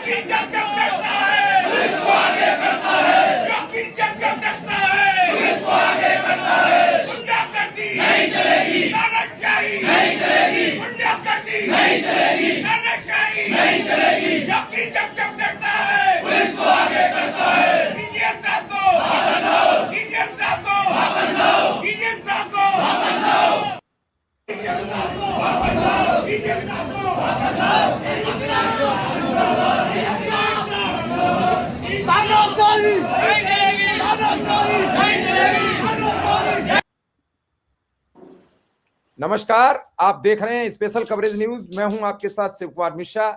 योगी जब जब डरता है पुलिस को आगे करता है, योगी जब जब डरता है पुलिस को आगे करता है, गुंडागर्दी नहीं चलेगी, तानाशाही नहीं चलेगी, गुंडागर्दी नहीं चलेगी, तानाशाही नहीं चलेगी, योगी जब जब डरता है पुलिस को आगे करता है। डीजीएम साहब को वापस लाओ, डीजीएम साहब को वापस लाओ, डीजीएम साहब को वापस लाओ, डीजीएम साहब को वापस लाओ, डीजीएम साहब को वापस लाओ। नमस्कार, आप देख रहे हैं स्पेशल कवरेज न्यूज। मैं हूं आपके साथ शिव कुमार मिश्रा।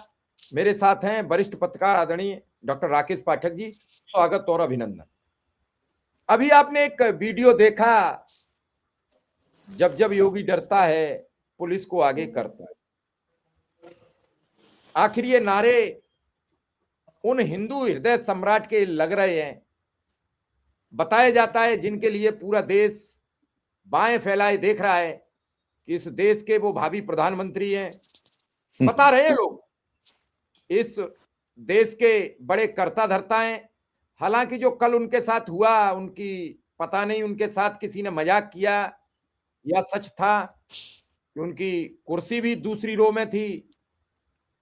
मेरे साथ हैं वरिष्ठ पत्रकार आदरणीय डॉक्टर राकेश पाठक जी। स्वागत और अभिनंदन। अभी आपने एक वीडियो देखा, जब जब योगी डरता है पुलिस को आगे करता है। आखिर ये नारे उन हिंदू हृदय सम्राट के लग रहे हैं। बताया जाता है जिनके लिए पूरा देश बाएं फैलाए देख रहा है कि इस देश के वो भावी प्रधानमंत्री हैं। बता रहे हैं लोग इस देश के बड़े कर्ता धर्ता हैं। हालांकि जो कल उनके साथ हुआ, उनकी पता नहीं उनके साथ किसी ने मजाक किया या सच था कि उनकी कुर्सी भी दूसरी रो में थी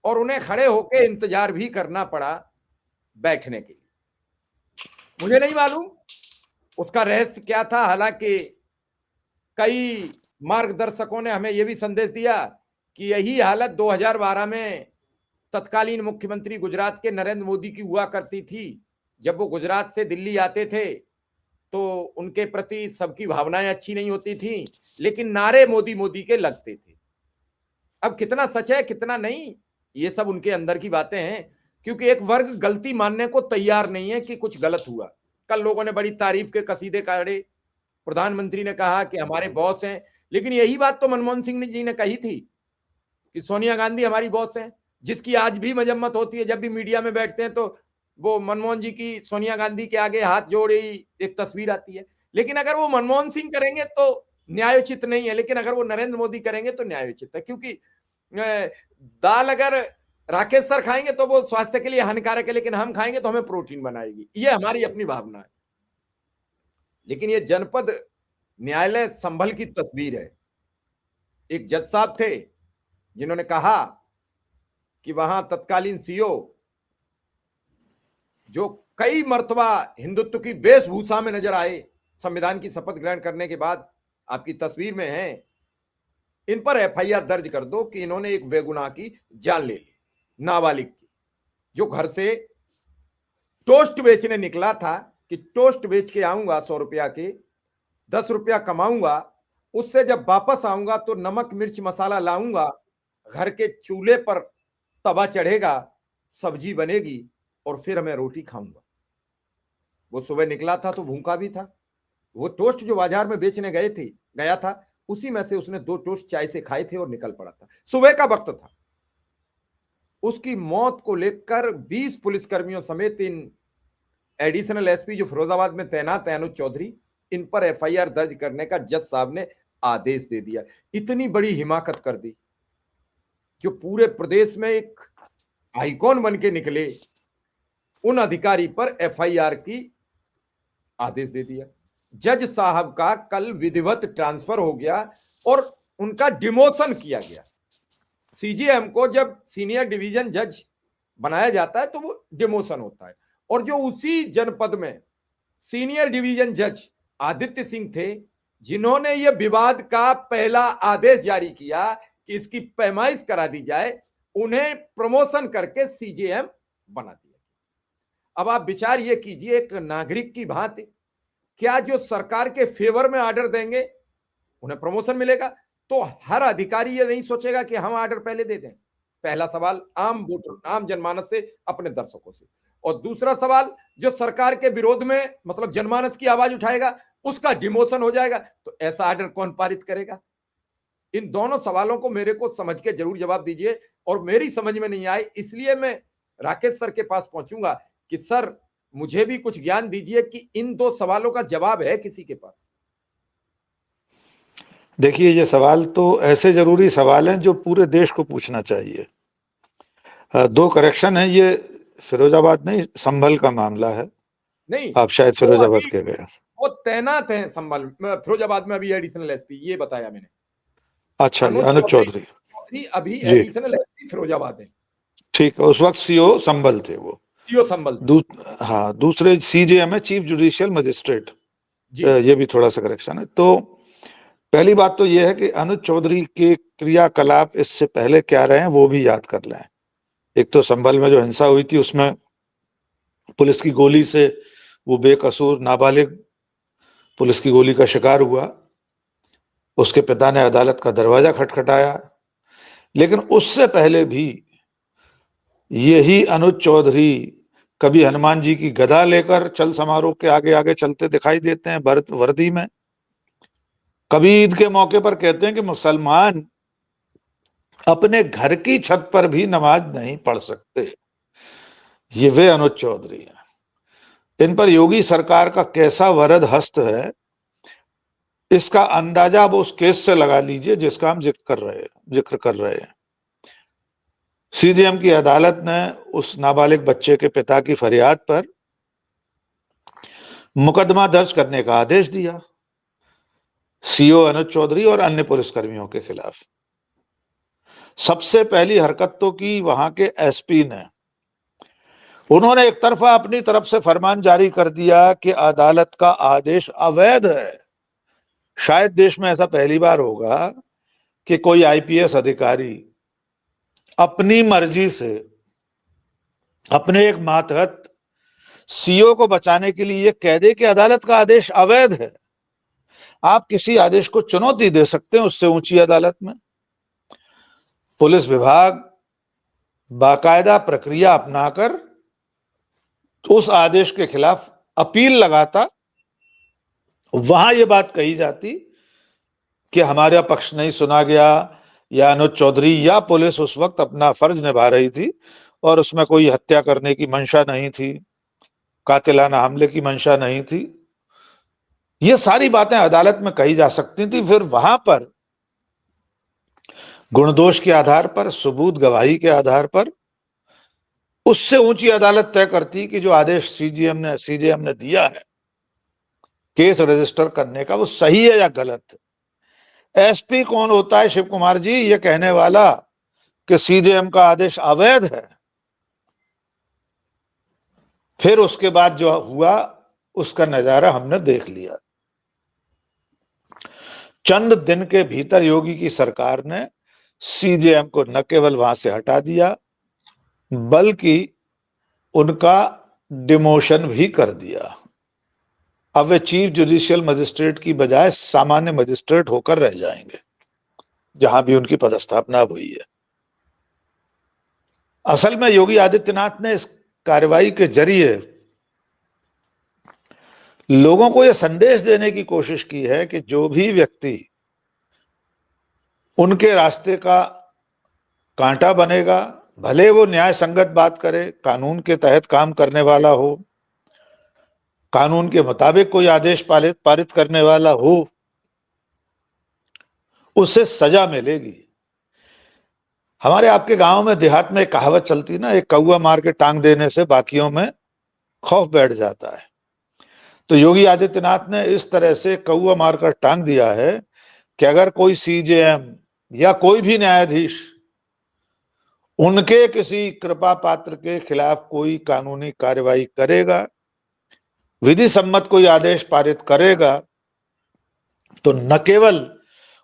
और उन्हें खड़े होकर इंतजार भी करना पड़ा बैठने के लिए। मुझे नहीं मालूम उसका रहस्य क्या था। हालांकि कई मार्गदर्शकों ने हमें यह भी संदेश दिया कि यही हालत 2012 में तत्कालीन मुख्यमंत्री गुजरात के नरेंद्र मोदी की हुआ करती थी। जब वो गुजरात से दिल्ली आते थे तो उनके प्रति सबकी भावनाएं अच्छी नहीं होती थी, लेकिन नारे मोदी मोदी के लगते थे। अब कितना सच है कितना नहीं, ये सब उनके अंदर की बातें हैं, क्योंकि एक वर्ग गलती मानने को तैयार नहीं है कि कुछ गलत हुआ। कल लोगों ने बड़ी तारीफ के कसीदे काढ़े, प्रधानमंत्री ने कहा कि हमारे बॉस हैं, लेकिन यही बात तो मनमोहन सिंह जी ने कही थी कि सोनिया गांधी हमारी बॉस हैं, जिसकी आज भी मजम्मत होती है। जब भी मीडिया में बैठते हैं तो वो मनमोहन जी की सोनिया गांधी के आगे हाथ जोड़े एक तस्वीर आती है। लेकिन अगर वो मनमोहन सिंह करेंगे तो न्यायोचित नहीं है, लेकिन अगर वो नरेंद्र मोदी करेंगे तो न्यायोचित है, क्योंकि दाल अगर राकेश सर खाएंगे तो वो स्वास्थ्य के लिए हानिकारक है, लेकिन हम खाएंगे तो हमें प्रोटीन बनाएगी। ये हमारी अपनी भावना है। लेकिन ये जनपद न्यायालय संभल की तस्वीर है। एक जज साहब थे जिन्होंने कहा कि वहां तत्कालीन सीओ जो कई मर्तबा हिंदुत्व की वेशभूषा में नजर आए संविधान की शपथ ग्रहण करने के बाद, आपकी तस्वीर में हैं, इन पर एफआईआर दर्ज कर दो कि इन्होंने एक बेगुनाह की जान ले ली, नाबालिग की, जो घर से टोस्ट बेचने निकला था कि टोस्ट बेच के आऊंगा 100 रुपया के, 10 रुपया कमाऊंगा, उससे जब वापस आऊंगा तो नमक मिर्च मसाला लाऊंगा, घर के चूल्हे पर तवा चढ़ेगा, सब्जी बनेगी और फिर मैं रोटी खाऊंगा। वो सुबह निकला था तो भूखा भी था। वो टोस्ट जो बाजार में बेचने गया था, उसी में से उसने 2 टोस्ट चाय से खाए थे और निकल पड़ा था। सुबह का वक्त था। उसकी मौत को लेकर 20 पुलिसकर्मियों समेत इन एडिशनल एसपी जो फिरोजाबाद में तैनात है अनुज चौधरी, इन पर एफआईआर दर्ज करने का जज साहब ने आदेश दे दिया। इतनी बड़ी हिमाकत कर दी, जो पूरे प्रदेश में एक आइकॉन बन के निकले, उन अधिकारी पर एफआईआर की आदेश दे दिया। जज साहब का कल विधिवत ट्रांसफर हो गया और उनका डिमोशन किया गया। सीजीएम को जब सीनियर डिवीजन जज बनाया जाता है तो वो डिमोशन होता है, और जो उसी जनपद में सीनियर डिवीजन जज आदित्य सिंह थे, जिन्होंने ये विवाद का पहला आदेश जारी किया कि इसकी पैमाइश करा दी जाए, उन्हें प्रमोशन करके सीजीएम बना दिया। अब आप विचार ये कीजिए, एक नागरिक की भांति, क्या जो सरकार के फेवर में ऑर्डर देंगे उन्हें प्रमोशन मिलेगा? तो हर अधिकारी ये नहीं सोचेगा कि हम ऑर्डर पहले दे दें। पहला सवाल आम वोटर, आम जनमानस से, अपने दर्शकों से। और दूसरा सवाल, जो सरकार के विरोध में मतलब जनमानस की आवाज उठाएगा, उसका डिमोशन हो जाएगा। तो ऐसा ऑर्डर कौन पारित करेगा? इन दोनों सवालों को मेरे को समझ के जरूर जवाब दीजिए। और मेरी समझ में नहीं आए, इसलिए मैं राकेश सर के पास पहुंचूंगा कि सर मुझे भी कुछ ज्ञान दीजिए कि इन 2 सवालों का जवाब है किसी के पास? देखिए, ये सवाल तो ऐसे जरूरी सवाल हैं जो पूरे देश को पूछना चाहिए। 2 करेक्शन है। ये फिरोजाबाद नहीं, संभल का मामला है। नहीं, आप शायद वो फिरोजाबाद अभी के गए। वो तैनात हैं संभल फिरोजाबाद में अभी एडिशनल एसपी, ये बताया मैंने। अच्छा जी, अनुज अनुज चौधरी। चौधरी अभी जी, एडिशनल एसपी फिरोजाबाद है। ठीक है, उस वक्त सीओ संभल थे वो। सीओ संभल थे। दू, हाँ, दूसरे सीजेएम है, चीफ जुडिशियल मजिस्ट्रेट। जी ये भी थोड़ा सा करेक्शन है। तो पहली बात तो ये है कि अनुज चौधरी के क्रियाकलाप इससे पहले क्या रहे हैं वो भी याद कर लें। एक तो संभल में जो हिंसा हुई थी उसमें पुलिस की गोली से वो बेकसूर नाबालिग पुलिस की गोली का शिकार हुआ। उसके पिता ने अदालत का दरवाजा खटखटाया, लेकिन उससे पहले भी यही अनुज चौधरी कभी हनुमान जी की गदा लेकर चल समारोह के आगे आगे चलते दिखाई देते हैं वर्दी में। कभी ईद के मौके पर कहते हैं कि मुसलमान अपने घर की छत पर भी नमाज नहीं पढ़ सकते। ये वे अनुज चौधरी हैं। इन पर योगी सरकार का कैसा वरद हस्त है, इसका अंदाजा अब उस केस से लगा लीजिए जिसका हम जिक्र कर रहे हैं। सीजेएम की अदालत ने उस नाबालिग बच्चे के पिता की फरियाद पर मुकदमा दर्ज करने का आदेश दिया सीओ अनुज चौधरी और अन्य पुलिसकर्मियों के खिलाफ। सबसे पहली हरकत तो की वहां के एसपी ने। उन्होंने एक तरफा अपनी तरफ से फरमान जारी कर दिया कि अदालत का आदेश अवैध है। शायद देश में ऐसा पहली बार होगा कि कोई आईपीएस अधिकारी अपनी मर्जी से अपने एक मातहत सीओ को बचाने के लिए कह दे कि अदालत का आदेश अवैध है। आप किसी आदेश को चुनौती दे सकते हैं उससे ऊंची अदालत में। पुलिस विभाग बाकायदा प्रक्रिया अपनाकर उस आदेश के खिलाफ अपील लगाता। वहां यह बात कही जाती कि हमारा पक्ष नहीं सुना गया, या अनुज चौधरी या पुलिस उस वक्त अपना फर्ज निभा रही थी और उसमें कोई हत्या करने की मंशा नहीं थी, कातिलाना हमले की मंशा नहीं थी। ये सारी बातें अदालत में कही जा सकती थी। फिर वहां पर गुणदोष के आधार पर, सबूत गवाही के आधार पर उससे ऊंची अदालत तय करती कि जो आदेश सीजेएम ने दिया है केस रजिस्टर करने का, वो सही है या गलत। एसपी कौन होता है शिव कुमार जी, ये कहने वाला कि सीजेएम का आदेश अवैध है। फिर उसके बाद जो हुआ उसका नजारा हमने देख लिया। चंद दिन के भीतर योगी की सरकार ने सीजेएम को न केवल वहां से हटा दिया बल्कि उनका डिमोशन भी कर दिया। अब वे चीफ जुडिशियल मजिस्ट्रेट की बजाय सामान्य मजिस्ट्रेट होकर रह जाएंगे जहां भी उनकी पदस्थापना हुई है। असल में योगी आदित्यनाथ ने इस कार्रवाई के जरिए लोगों को यह संदेश देने की कोशिश की है कि जो भी व्यक्ति उनके रास्ते का कांटा बनेगा, भले वो न्याय संगत बात करे, कानून के तहत काम करने वाला हो, कानून के मुताबिक कोई आदेश पारित करने वाला हो, उसे सजा मिलेगी। हमारे आपके गांव में देहात में एक कहावत चलती ना, एक कौवा मार के टांग देने से बाकियों में खौफ बैठ जाता है। तो योगी आदित्यनाथ ने इस तरह से कौवा मारकर टांग दिया है कि अगर कोई सीजेएम या कोई भी न्यायाधीश उनके किसी कृपा पात्र के खिलाफ कोई कानूनी कार्रवाई करेगा, विधि सम्मत कोई आदेश पारित करेगा, तो न केवल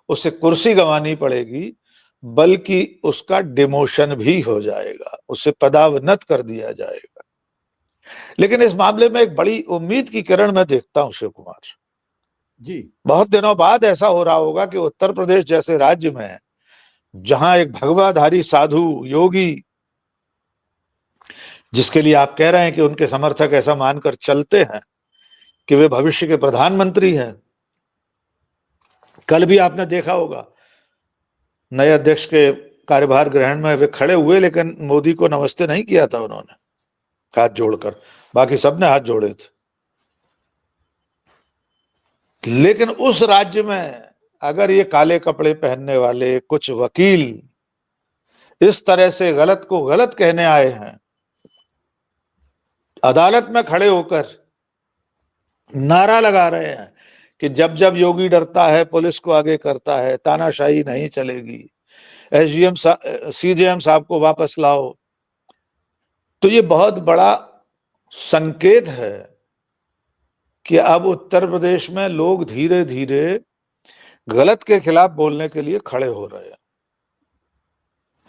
उसे कुर्सी गंवानी पड़ेगी बल्कि उसका डिमोशन भी हो जाएगा, उसे पदावनत कर दिया जाएगा। लेकिन इस मामले में एक बड़ी उम्मीद की किरण मैं देखता हूं शिव कुमार जी। बहुत दिनों बाद ऐसा हो रहा होगा कि उत्तर प्रदेश जैसे राज्य में, जहां एक भगवाधारी साधु योगी, जिसके लिए आप कह रहे हैं कि उनके समर्थक ऐसा मानकर चलते हैं कि वे भविष्य के प्रधानमंत्री हैं। कल भी आपने देखा होगा नए अध्यक्ष के कार्यभार ग्रहण में वे खड़े हुए, लेकिन मोदी को नमस्ते नहीं किया था उन्होंने हाथ जोड़कर, बाकी सबने हाथ जोड़े थे। लेकिन उस राज्य में अगर ये काले कपड़े पहनने वाले कुछ वकील इस तरह से गलत को गलत कहने आए हैं अदालत में खड़े होकर नारा लगा रहे हैं कि जब जब योगी डरता है पुलिस को आगे करता है, तानाशाही नहीं चलेगी, एसडीएम सीजेएम साहब को वापस लाओ। तो ये बहुत बड़ा संकेत है कि अब उत्तर प्रदेश में लोग धीरे धीरे गलत के खिलाफ बोलने के लिए खड़े हो रहे हैं।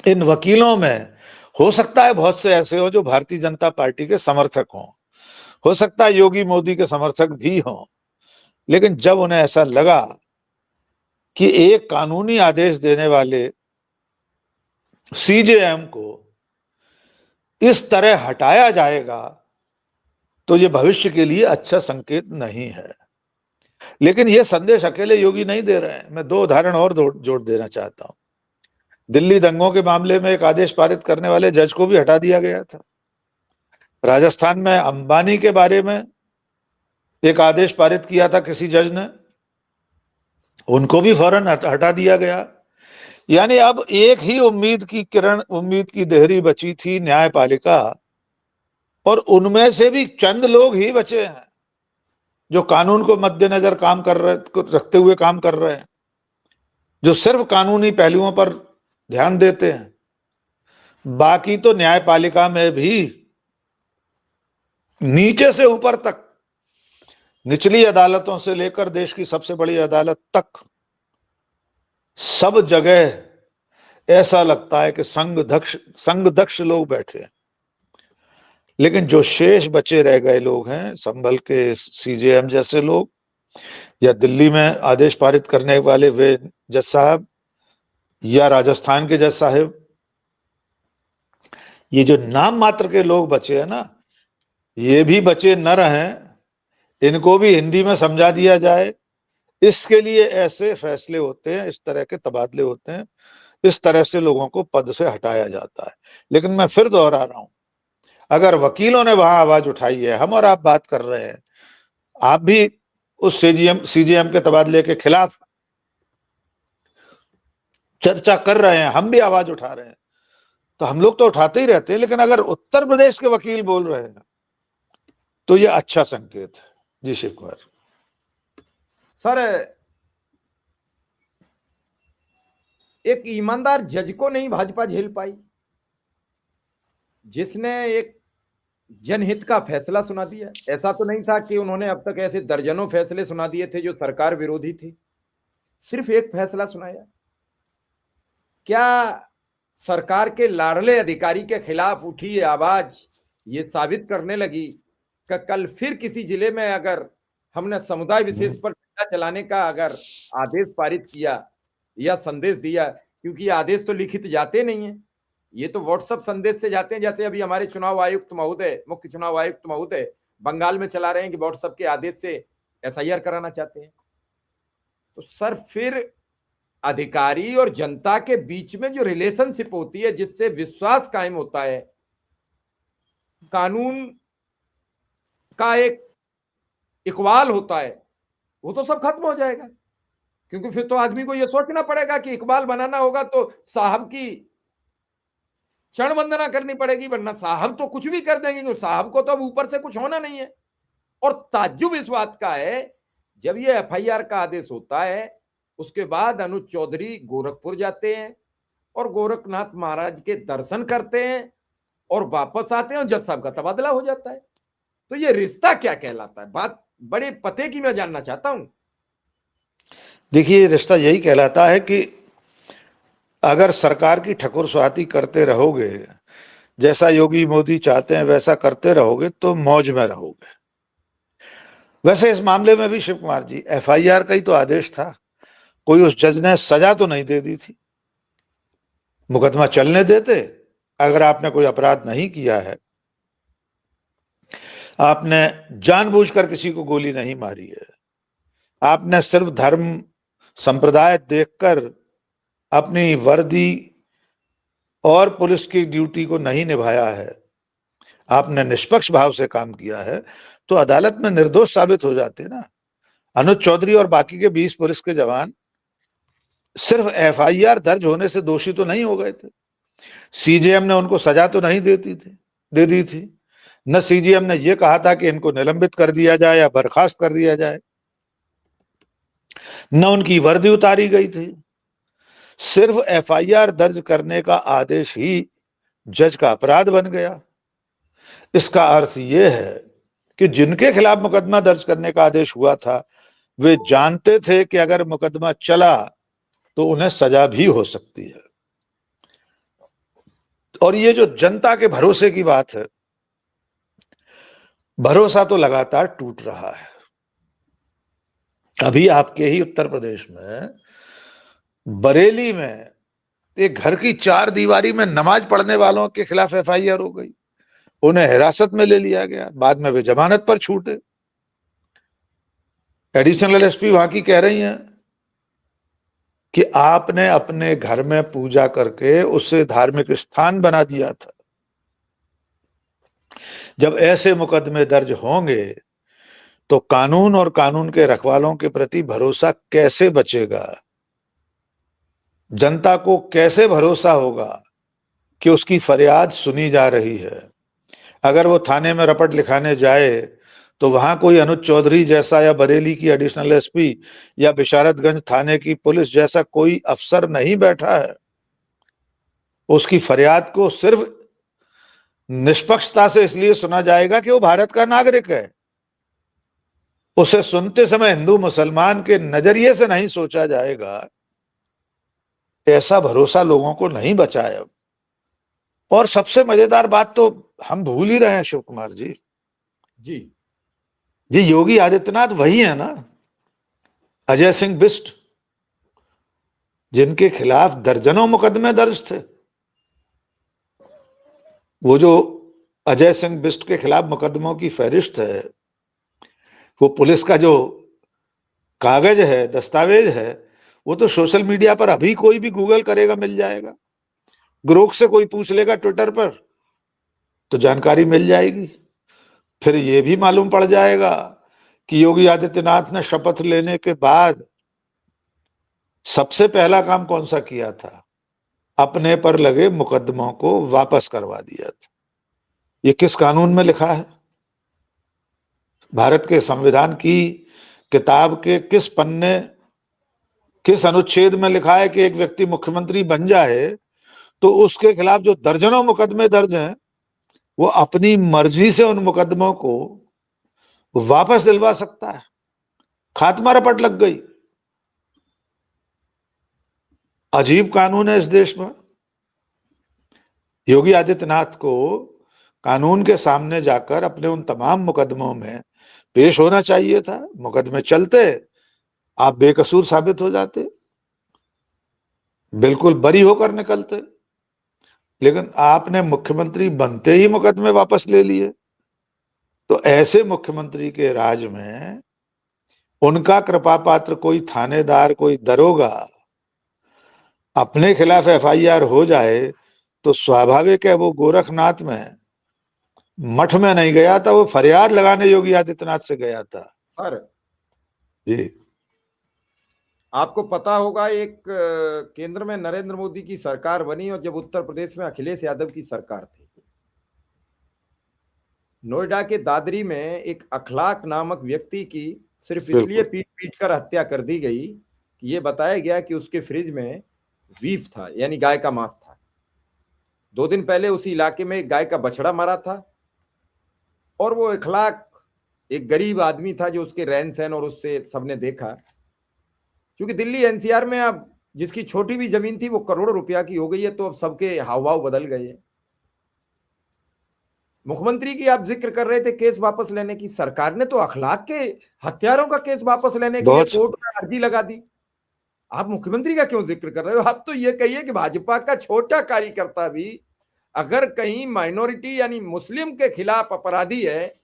इन वकीलों में हो सकता है बहुत से ऐसे हो जो भारतीय जनता पार्टी के समर्थक हों, हो सकता है योगी मोदी के समर्थक भी हों, लेकिन जब उन्हें ऐसा लगा कि एक कानूनी आदेश देने वाले सीजेएम को इस तरह हटाया जाएगा तो ये भविष्य के लिए अच्छा संकेत नहीं है। लेकिन ये संदेश अकेले योगी नहीं दे रहे हैं। मैं दो उदाहरण और जोड़ देना चाहता हूं। दिल्ली दंगों के मामले में एक आदेश पारित करने वाले जज को भी हटा दिया गया था। राजस्थान में अंबानी के बारे में एक आदेश पारित किया था किसी जज ने, उनको भी फौरन हटा दिया गया। यानी अब एक ही उम्मीद की किरण, उम्मीद की देहरी बची थी, न्यायपालिका, और उनमें से भी चंद लोग ही बचे हैं जो कानून को मद्देनजर काम कर रहे, रखते हुए काम कर रहे हैं, जो सिर्फ कानूनी पहलुओं पर ध्यान देते हैं। बाकी तो न्यायपालिका में भी नीचे से ऊपर तक, निचली अदालतों से लेकर देश की सबसे बड़ी अदालत तक, सब जगह ऐसा लगता है कि संघ दक्ष लोग बैठे हैं। लेकिन जो शेष बचे रह गए लोग हैं, संभल के सीजेएम जैसे लोग, या दिल्ली में आदेश पारित करने वाले वे जज साहब, या राजस्थान के जज साहब, ये जो नाम मात्र के लोग बचे हैं ना, ये भी बचे न रहें, इनको भी हिंदी में समझा दिया जाए। इसके लिए ऐसे फैसले होते हैं, इस तरह के तबादले होते हैं, इस तरह से लोगों को पद से हटाया जाता है। लेकिन मैं फिर दोहरा रहा हूं, अगर वकीलों ने वहां आवाज उठाई है, हम और आप बात कर रहे हैं, आप भी उस सीजेएम के तबादले के खिलाफ चर्चा कर रहे हैं, हम भी आवाज उठा रहे हैं, तो हम लोग तो उठाते ही रहते हैं। लेकिन अगर उत्तर प्रदेश के वकील बोल रहे हैं तो ये अच्छा संकेत है। जी शिव कुमार सर, एक ईमानदार जज को नहीं भाजपा झेल पाई, जिसने एक जनहित का फैसला सुना दिया। ऐसा तो नहीं था कि उन्होंने अब तक ऐसे दर्जनों फैसले सुना दिए थे जो सरकार विरोधी थे, सिर्फ एक फैसला सुनाया। क्या सरकार के लाडले अधिकारी के खिलाफ उठी आवाज ये साबित करने लगी कि कल फिर किसी जिले में अगर हमने समुदाय विशेष पर डंडा चलाने का अगर आदेश पारित किया या संदेश दिया, क्योंकि आदेश तो लिखित जाते नहीं है, ये तो व्हाट्सएप संदेश से जाते हैं। जैसे अभी हमारे चुनाव आयुक्त महोदय, मुख्य चुनाव आयुक्त महोदय बंगाल में चला रहे हैं कि व्हाट्सएप के आदेश से एसआईआर कराना चाहते हैं। तो सर, फिर अधिकारी और जनता के बीच में जो रिलेशनशिप होती है, जिससे विश्वास कायम होता है, कानून का एक इकबाल होता है, वो तो सब खत्म हो जाएगा। क्योंकि फिर तो आदमी को यह सोचना पड़ेगा कि इकबाल बनाना होगा तो साहब की क्षण वंदना करनी पड़ेगी, वरना साहब तो कुछ भी कर देंगे, साहब को तो अब ऊपर से कुछ होना नहीं है। और ताज्जुब इस बात का है, जब ये एफआईआर का आदेश होता है, उसके बाद अनुज चौधरी गोरखपुर जाते हैं और गोरखनाथ महाराज के दर्शन करते हैं और वापस आते हैं और जज साहब का तबादला हो जाता है। तो ये रिश्ता क्या कहलाता है? बात बड़े पते की मैं जानना चाहता हूं। देखिए, रिश्ता यही कहलाता है कि अगर सरकार की ठकुर सुहाती करते रहोगे, जैसा योगी मोदी चाहते हैं वैसा करते रहोगे, तो मौज में रहोगे। वैसे इस मामले में भी शिव कुमार जी, एफआईआर का ही तो आदेश था, कोई उस जज ने सजा तो नहीं दे दी थी। मुकदमा चलने देते। अगर आपने कोई अपराध नहीं किया है, आपने जानबूझकर किसी को गोली नहीं मारी है, आपने सिर्फ धर्म संप्रदाय देखकर अपनी वर्दी और पुलिस की ड्यूटी को नहीं निभाया है, आपने निष्पक्ष भाव से काम किया है, तो अदालत में निर्दोष साबित हो जाते ना। अनुज चौधरी और बाकी के 20 पुलिस के जवान सिर्फ एफआईआर दर्ज होने से दोषी तो नहीं हो गए थे, सीजेएम ने उनको सजा तो नहीं दे दी थी। न सीजीएम ने यह कहा था कि इनको निलंबित कर दिया जाए या बर्खास्त कर दिया जाए, न उनकी वर्दी उतारी गई थी। सिर्फ एफआईआर दर्ज करने का आदेश ही जज का अपराध बन गया। इसका अर्थ यह है कि जिनके खिलाफ मुकदमा दर्ज करने का आदेश हुआ था वे जानते थे कि अगर मुकदमा चला तो उन्हें सजा भी हो सकती है। और ये जो जनता के भरोसे की बात है, भरोसा तो लगातार टूट रहा है। अभी आपके ही उत्तर प्रदेश में बरेली में एक घर की 4 दीवारी में नमाज पढ़ने वालों के खिलाफ एफआईआर हो गई, उन्हें हिरासत में ले लिया गया, बाद में वे जमानत पर छूटे। एडिशनल एसपी वहां की कह रही हैं कि आपने अपने घर में पूजा करके उसे धार्मिक स्थान बना दिया था। जब ऐसे मुकदमे दर्ज होंगे तो कानून और कानून के रखवालों के प्रति भरोसा कैसे बचेगा? जनता को कैसे भरोसा होगा कि उसकी फरियाद सुनी जा रही है? अगर वो थाने में रपट लिखाने जाए तो वहां कोई अनुज चौधरी जैसा या बरेली की एडिशनल एसपी या बिशारतगंज थाने की पुलिस जैसा कोई अफसर नहीं बैठा है। उसकी फरियाद को सिर्फ निष्पक्षता से इसलिए सुना जाएगा कि वो भारत का नागरिक है। उसे सुनते समय हिंदू मुसलमान के नजरिए से नहीं सोचा जाएगा। ऐसा भरोसा लोगों को नहीं बचा है अब। और सबसे मजेदार बात तो हम भूल ही रहे हैं शिव कुमार जी, जी योगी आदित्यनाथ वही है ना, अजय सिंह बिष्ट, जिनके खिलाफ दर्जनों मुकदमे दर्ज थे। वो जो अजय सिंह बिष्ट के खिलाफ मुकदमों की फहरिस्त है, वो पुलिस का जो कागज है, दस्तावेज है, वो तो सोशल मीडिया पर अभी कोई भी गूगल करेगा मिल जाएगा। ग्रोक से कोई पूछ लेगा ट्विटर पर तो जानकारी मिल जाएगी। फिर ये भी मालूम पड़ जाएगा कि योगी आदित्यनाथ ने शपथ लेने के बाद सबसे पहला काम कौन सा किया था? अपने पर लगे मुकदमों को वापस करवा दिया था। ये किस कानून में लिखा है? भारत के संविधान की किताब के किस पन्ने, किस अनुच्छेद में लिखा है कि एक व्यक्ति मुख्यमंत्री बन जाए तो उसके खिलाफ जो दर्जनों मुकदमे दर्ज हैं वो अपनी मर्जी से उन मुकदमों को वापस दिलवा सकता है? खात्मा रपट लग गई। अजीब कानून है इस देश में। योगी आदित्यनाथ को कानून के सामने जाकर अपने उन तमाम मुकदमों में पेश होना चाहिए था। मुकदमे चलते, आप बेकसूर साबित हो जाते, बिल्कुल बरी होकर निकलते। लेकिन आपने मुख्यमंत्री बनते ही मुकदमे वापस ले लिए। तो ऐसे मुख्यमंत्री के राज में उनका कृपा पात्र कोई थानेदार, कोई दरोगा अपने खिलाफ एफआईआर हो जाए तो स्वाभाविक है वो गोरखनाथ में मठ में नहीं गया था, वो फरियाद लगाने योगी आदित्यनाथ से गया था। सर जी, आपको पता होगा एक केंद्र में नरेंद्र मोदी की सरकार बनी और जब उत्तर प्रदेश में अखिलेश यादव की सरकार थी, नोएडा के दादरी में एक अखलाक नामक व्यक्ति की सिर्फ इसलिए पीट पीट कर हत्या कर दी गई कि ये बताया गया कि उसके फ्रिज में बीफ था, यानी गाय का मांस था। 2 दिन पहले उसी इलाके में एक गाय का बछड़ा मरा था और वो अखलाक एक गरीब आदमी था जो उसके रहन सहन और उससे सबने देखा। क्योंकि दिल्ली एनसीआर में अब जिसकी छोटी भी जमीन थी वो करोड़ों रुपया की हो गई है, तो अब सबके हाव भाव बदल गए हैं। मुख्यमंत्री की आप जिक्र कर रहे थे केस वापस लेने की, सरकार ने तो अखलाक के हत्यारों का केस वापस लेने के लिए कोर्ट में अर्जी लगा दी। आप मुख्यमंत्री का क्यों जिक्र कर रहे हो? आप तो ये कहिए कि भाजपा का छोटा कार्यकर्ता भी अगर कहीं माइनॉरिटी यानी मुस्लिम के खिलाफ अपराधी है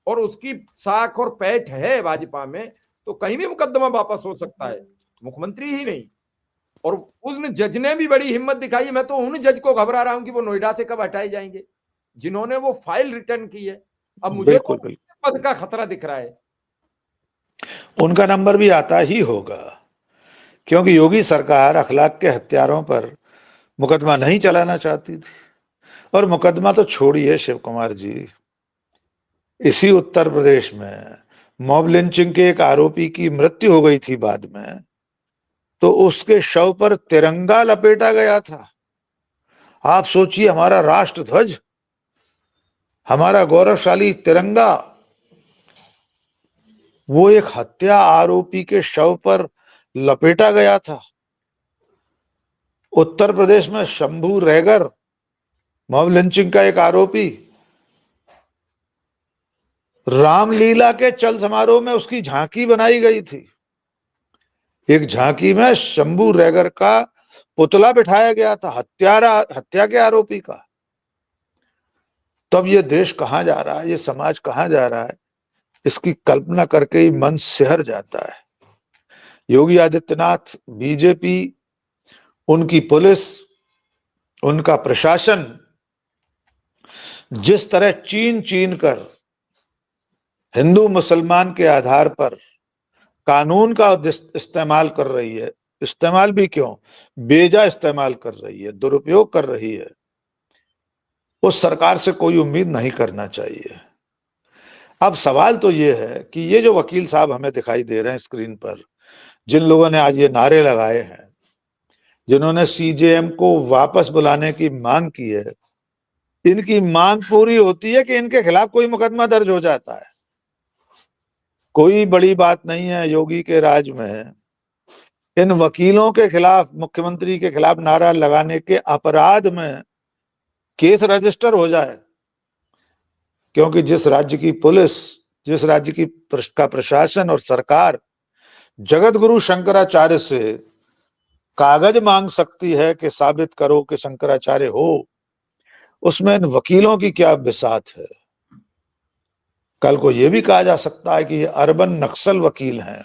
और उसकी साख और पैठ है भाजपा में, तो कहीं भी मुकदमा वापस हो सकता है, मुख्यमंत्री ही नहीं। और उन जज ने भी बड़ी हिम्मत दिखाई। मैं तो उन जज को घबरा रहा हूं कि वो नोएडा से कब हटाए जाएंगे जिन्होंने वो फाइल रिटर्न की है। अब मुझे तो पद का खतरा दिख रहा है। उनका नंबर भी आता ही होगा, क्योंकि योगी सरकार अखलाक के हत्यारों पर मुकदमा नहीं चलाना चाहती थी। और मुकदमा तो छोड़िए शिव कुमार जी, इसी उत्तर प्रदेश में मॉब लिंचिंग के एक आरोपी की मृत्यु हो गई थी बाद में, तो उसके शव पर तिरंगा लपेटा गया था। आप सोचिए, हमारा राष्ट्र ध्वज, हमारा गौरवशाली तिरंगा, वो एक हत्या आरोपी के शव पर लपेटा गया था। उत्तर प्रदेश में शंभू रैगर, मॉब लिंचिंग का एक आरोपी, रामलीला के चल समारोह में उसकी झांकी बनाई गई थी। एक झांकी में शंभू रैगर का पुतला बिठाया गया था, हत्या के आरोपी का। तब ये देश कहां जा रहा है, ये समाज कहां जा रहा है, इसकी कल्पना करके ही मन सिहर जाता है। योगी आदित्यनाथ, बीजेपी, उनकी पुलिस, उनका प्रशासन जिस तरह चीन चीन कर हिंदू मुसलमान के आधार पर कानून का इस्तेमाल कर रही है, इस्तेमाल भी क्यों, बेजा इस्तेमाल कर रही है, दुरुपयोग कर रही है, उस सरकार से कोई उम्मीद नहीं करना चाहिए। अब सवाल तो ये है कि ये जो वकील साहब हमें दिखाई दे रहे हैं स्क्रीन पर, जिन लोगों ने आज ये नारे लगाए हैं, जिन्होंने सीजेएम को वापस बुलाने की मांग की है, इनकी मांग पूरी होती है कि इनके खिलाफ कोई मुकदमा दर्ज हो जाता है। कोई बड़ी बात नहीं है योगी के राज में इन वकीलों के खिलाफ, मुख्यमंत्री के खिलाफ नारा लगाने के अपराध में केस रजिस्टर हो जाए, क्योंकि जिस राज्य की पुलिस, जिस राज्य की का प्रशासन और सरकार जगत गुरु शंकराचार्य से कागज मांग सकती है कि साबित करो कि शंकराचार्य हो, उसमें इन वकीलों की क्या बिसात है। कल को यह भी कहा जा सकता है कि ये अर्बन नक्सल वकील हैं।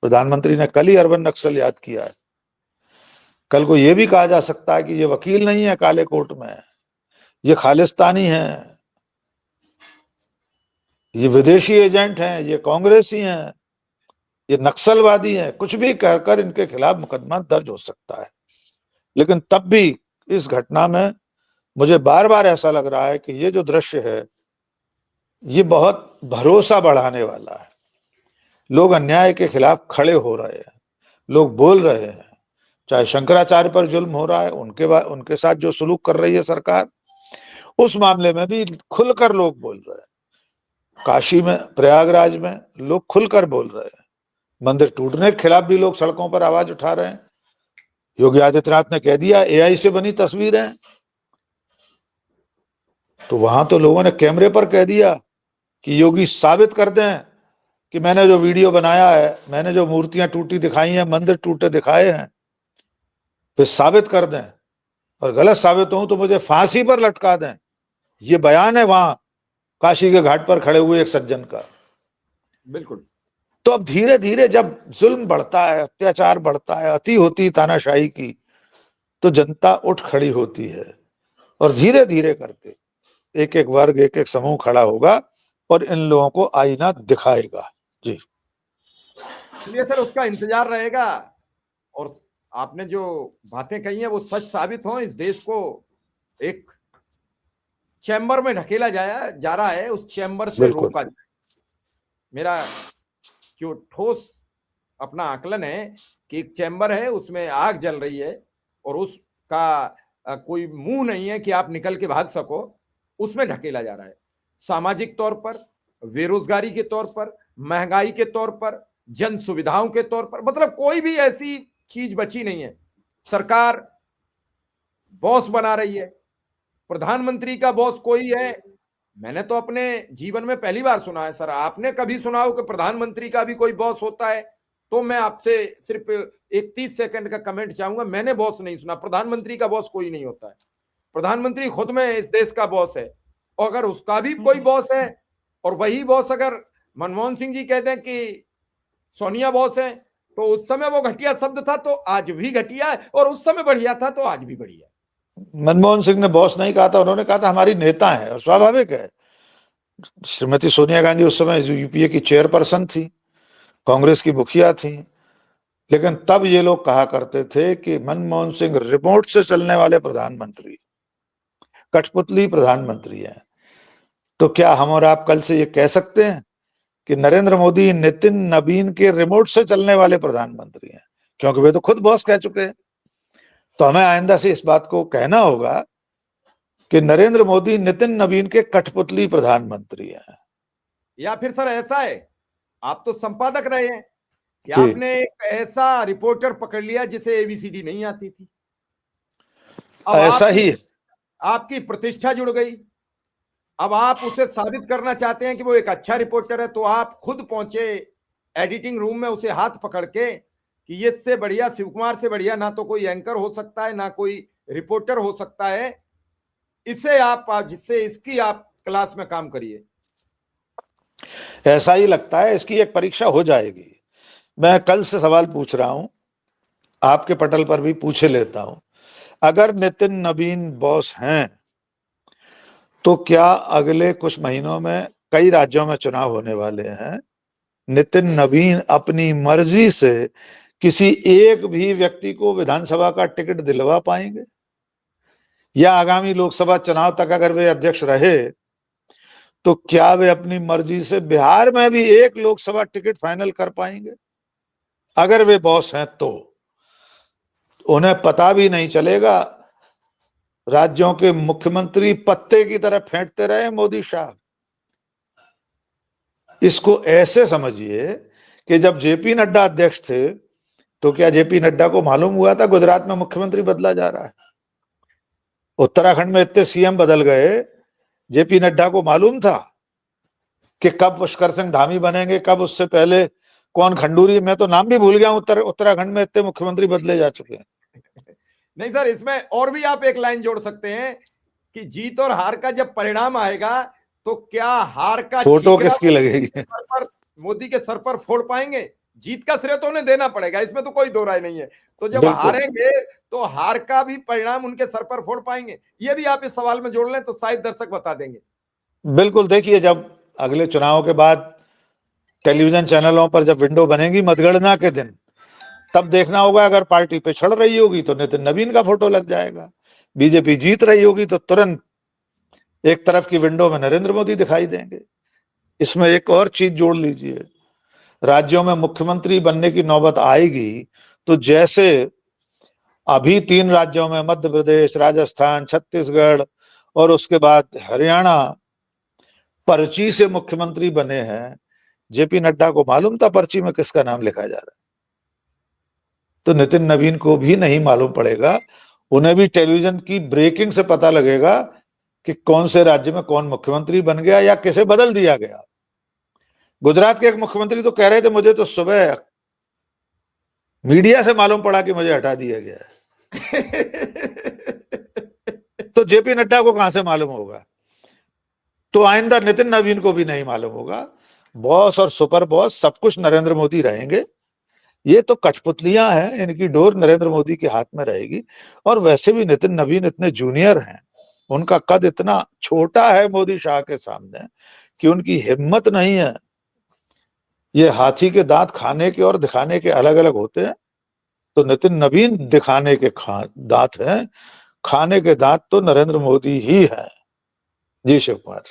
प्रधानमंत्री ने कल ही अर्बन नक्सल याद किया है। कल को यह भी कहा जा सकता है कि ये वकील नहीं है काले कोट में, ये खालिस्तानी हैं, ये विदेशी एजेंट हैं, ये कांग्रेसी हैं, ये नक्सलवादी हैं। कुछ भी कहकर इनके खिलाफ मुकदमा दर्ज हो सकता है। लेकिन तब भी इस घटना में मुझे बार बार ऐसा लग रहा है कि ये जो दृश्य है ये बहुत भरोसा बढ़ाने वाला है। लोग अन्याय के खिलाफ खड़े हो रहे हैं, लोग बोल रहे हैं। चाहे शंकराचार्य पर जुल्म हो रहा है, उनके साथ जो सुलूक कर रही है सरकार, उस मामले में भी खुलकर लोग बोल रहे हैं। काशी में, प्रयागराज में लोग खुलकर बोल रहे हैं। मंदिर टूटने के खिलाफ भी लोग सड़कों पर आवाज उठा रहे हैं। योगी आदित्यनाथ ने कह दिया एआई से बनी तस्वीरें, तो वहां तो लोगों ने कैमरे पर कह दिया कि योगी साबित कर दें कि मैंने जो वीडियो बनाया है, मैंने जो मूर्तियां टूटी दिखाई हैं, मंदिर टूटे दिखाए हैं, फिर साबित कर दें, और गलत साबित हो तो मुझे फांसी पर लटका दें। ये बयान है वहां काशी के घाट पर खड़े हुए एक सज्जन का। बिल्कुल। तो अब धीरे धीरे जब जुल्म बढ़ता है, अत्याचार बढ़ता है, अति होती तानाशाही की, तो जनता उठ खड़ी होती है और धीरे धीरे करके एक एक वर्ग, एक एक समूह खड़ा होगा और इन लोगों को आईना दिखाएगा। जी चलिए सर, उसका इंतजार रहेगा। और आपने जो बातें कही हैं वो सच साबित हो, इस देश को एक चैम्बर में ढकेला जा रहा है, उस चैम्बर से रोका जाए। मेरा जो ठोस अपना आकलन है कि एक चैम्बर है, उसमें आग जल रही है और उसका कोई मुंह नहीं है कि आप निकल के भाग सको, उसमें ढकेला जा रहा है। सामाजिक तौर पर, बेरोजगारी के तौर पर, महंगाई के तौर पर, जन सुविधाओं के तौर पर, मतलब कोई भी ऐसी चीज बची नहीं है। सरकार बॉस बना रही है, प्रधानमंत्री का बॉस कोई है। मैंने तो अपने जीवन में पहली बार सुना है। सर, आपने कभी सुना हो कि प्रधानमंत्री का भी कोई बॉस होता है? तो मैं आपसे सिर्फ एक 30 सेकंड का कमेंट चाहूंगा। मैंने बॉस नहीं सुना, प्रधानमंत्री का बॉस कोई नहीं होता है। प्रधानमंत्री खुद में इस देश का बॉस है, और अगर उसका भी कोई बॉस है, और वही बॉस अगर मनमोहन सिंह जी कहते हैं कि सोनिया बॉस है, तो उस समय वो घटिया शब्द था तो आज भी घटिया है, और उस समय बढ़िया था तो आज भी बढ़िया है। मनमोहन सिंह ने बॉस नहीं कहा था, उन्होंने कहा था हमारी नेता है, और स्वाभाविक है। श्रीमती सोनिया गांधी उस समय यूपीए की चेयरपर्सन थी, कांग्रेस की मुखिया थी। लेकिन तब ये लोग कहा करते थे कि मनमोहन सिंह रिमोट से चलने वाले प्रधानमंत्री, कठपुतली प्रधानमंत्री हैं। तो क्या हम और आप कल से ये कह सकते हैं कि नरेंद्र मोदी नितिन नवीन के रिमोट से चलने वाले प्रधानमंत्री हैं? क्योंकि वे तो खुद बॉस कह चुके हैं। तो हमें आइंदा से इस बात को कहना होगा कि नरेंद्र मोदी नितिन नवीन के कठपुतली प्रधानमंत्री हैं। या फिर सर ऐसा है, आप तो संपादक रहे हैं कि जी। आपने एक ऐसा रिपोर्टर पकड़ लिया जिसे एबीसीडी नहीं आती थी, अब ऐसा ही आपकी प्रतिष्ठा जुड़ गई। अब आप उसे साबित करना चाहते हैं कि वो एक अच्छा रिपोर्टर है, तो आप खुद पहुंचे एडिटिंग रूम में उसे हाथ पकड़ के कि ये इससे बढ़िया, शिव कुमार से बढ़िया ना तो कोई एंकर हो सकता है ना कोई रिपोर्टर हो सकता है, इसे आप जिससे इसकी आप क्लास में काम करिए। ऐसा ही लगता है, इसकी एक परीक्षा हो जाएगी। मैं कल से सवाल पूछ रहा हूं, आपके पटल पर भी पूछे लेता हूं। अगर नितिन नवीन बॉस हैं तो क्या अगले कुछ महीनों में कई राज्यों में चुनाव होने वाले हैं, नितिन नवीन अपनी मर्जी से किसी एक भी व्यक्ति को विधानसभा का टिकट दिलवा पाएंगे? या आगामी लोकसभा चुनाव तक अगर वे अध्यक्ष रहे तो क्या वे अपनी मर्जी से बिहार में भी एक लोकसभा टिकट फाइनल कर पाएंगे? अगर वे बॉस हैं तो उन्हें पता भी नहीं चलेगा। राज्यों के मुख्यमंत्री पत्ते की तरह फेंटते रहे मोदी साहब। इसको ऐसे समझिए कि जब जेपी नड्डा अध्यक्ष थे तो क्या जेपी नड्डा को मालूम हुआ था गुजरात में मुख्यमंत्री बदला जा रहा है? उत्तराखंड में इतने सीएम बदल गए, जेपी नड्डा को मालूम था कि कब पुष्कर सिंह धामी बनेंगे, कब उससे पहले कौन खंडूरी, मैं तो नाम भी भूल गया। उत्तराखंड में इतने मुख्यमंत्री बदले जा चुके हैं। नहीं सर, इसमें और भी आप एक लाइन जोड़ सकते हैं कि जीत और हार का जब परिणाम आएगा तो क्या हार का फोटो किसकी लगेगी? मोदी के सर पर फोड़ पाएंगे? जीत का श्रेय तो उन्हें देना पड़ेगा, इसमें तो कोई दो राय नहीं है। तो जब हारेंगे तो हार का भी परिणाम उनके सर पर फोड़ पाएंगे? ये भी आप इस सवाल में जोड़ लें तो शायद दर्शक बता देंगे। बिल्कुल, देखिए जब अगले चुनाव के बाद टेलीविजन चैनलों पर जब विंडो बनेगी मतगणना के दिन, तब देखना होगा अगर पार्टी पे चढ़ रही होगी तो नितिन नवीन का फोटो लग जाएगा, बीजेपी जीत रही होगी तो तुरंत एक तरफ की विंडो में नरेंद्र मोदी दिखाई देंगे। इसमें एक और चीज जोड़ लीजिए, राज्यों में मुख्यमंत्री बनने की नौबत आएगी तो जैसे अभी 3 राज्यों में मध्य प्रदेश, राजस्थान, छत्तीसगढ़ और उसके बाद हरियाणा पर्ची से मुख्यमंत्री बने हैं, जेपी नड्डा को मालूम था पर्ची में किसका नाम लिखा जा रहा है, तो नितिन नवीन को भी नहीं मालूम पड़ेगा। उन्हें भी टेलीविजन की ब्रेकिंग से पता लगेगा कि कौन से राज्य में कौन मुख्यमंत्री बन गया या किसे बदल दिया गया। गुजरात के एक मुख्यमंत्री तो कह रहे थे मुझे तो सुबह मीडिया से मालूम पड़ा कि मुझे हटा दिया गया है। तो जेपी नड्डा को कहां से मालूम होगा? तो आइंदा नितिन नवीन को भी नहीं मालूम होगा। बॉस और सुपर बॉस सब कुछ नरेंद्र मोदी रहेंगे। ये तो कठपुतलियां हैं, इनकी डोर नरेंद्र मोदी के हाथ में रहेगी। और वैसे भी नितिन नवीन इतने जूनियर हैं, उनका कद इतना छोटा है मोदी शाह के सामने कि उनकी हिम्मत नहीं है। ये हाथी के दांत खाने के और दिखाने के अलग अलग होते हैं, तो नितिन नवीन दिखाने के दांत हैं, खाने के दांत तो नरेंद्र मोदी ही है। जी शिव कुमार।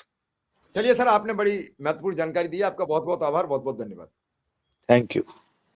चलिए सर, आपने बड़ी महत्वपूर्ण जानकारी दी, आपका बहुत बहुत आभार, बहुत बहुत धन्यवाद। Thank you.